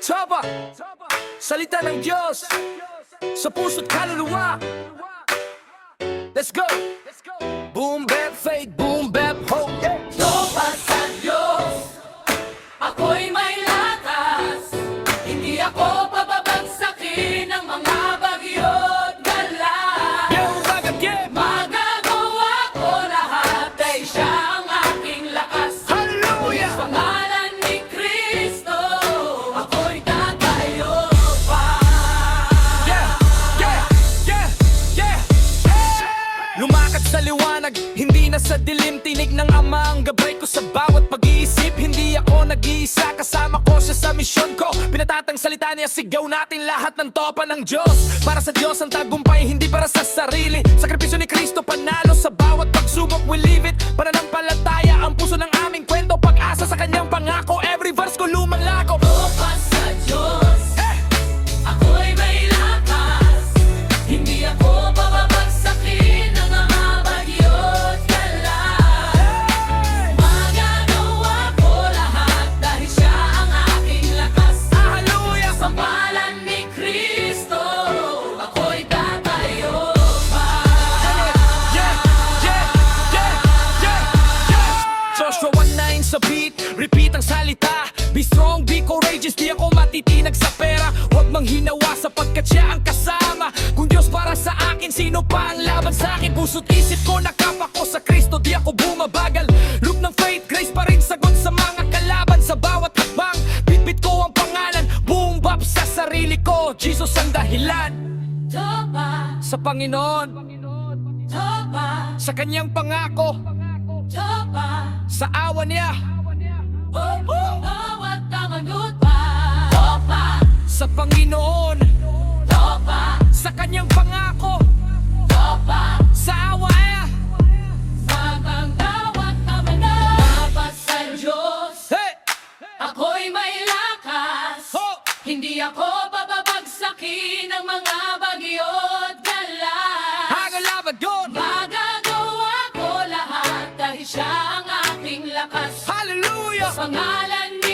Taba, salita ng Diyos sa puso't kaluluwa. Let's go! Boom, bap, faith, boom, bap, hope. Toba sa Diyos, ako'y may lakas. Hindi ako pababagsakin ng mga bagyo't galas. Yeah, umagat, yeah! Magagawa ko lahat ay siya ang aking lakas. Hallelujah! Sa pangalan ni Kristo, ako'y tatayo pa. Yeah, yeah, yeah, yeah! Lumakad sa liwanag, hindi na sa dilim. Tinig ng Ama ang gabay ko sa bawat pag-iisip. Hindi ako nag-iisa, kasama ko siya sa misyon ko. Pinatatang salita niya, sigaw natin lahat ng topa ng Diyos. Para sa Diyos ang tagumpay, hindi para sa sarili. Sakripisyo ni Kristo, panalo sa bawat pagsubok. We live it, pananampalataya ang puso ng aming kwento. Pag-asa sa kanyang pangako, every verse ko lumalako. Toba sa Diyos, ako'y may lakas. Hindi ako pababagsakin ng mga bagyo't galas. Magagawa ko lahat dahil siya ang aking lakas. Hallelujah! Sa pangalan ni Kristo, ako'y tatayo pa. Yeah, yeah, yeah, yeah, yeah. Joshua 1:9 sa beat, repeat ang salita. Be strong, be courageous, di ako matitinag sa pera. Huwag manghinawa sapagkat siya ang kasama. Kung Diyos para sa akin, sino pa ang laban sa akin? Puso't isip ko nakapako sa Kristo, di ako bumabagal. Loop ng faith, grace pa rin sagot sa mga kalaban. Sa bawat hakbang, bitbit ko ang pangalan. Boom bap sa sarili ko, Jesus ang dahilan. Toba, Sa Panginoon, toba, sa kanyang pangako, toba. sa awa niya, Bawat kamanut pa. Toba, sa Panginoon, toba, sa kanyang pangako, toba. sa awa niya. Sabang bawat kamanut. Toba sa Diyos, Hey! ako'y may lakas. Ho! Hindi ako bababagsakin ng mga bagyo't galas. Hagalaban yun! Magagawa ko lahat dahil siya ang aking lakas. Hallelujah! Sa pangalan ni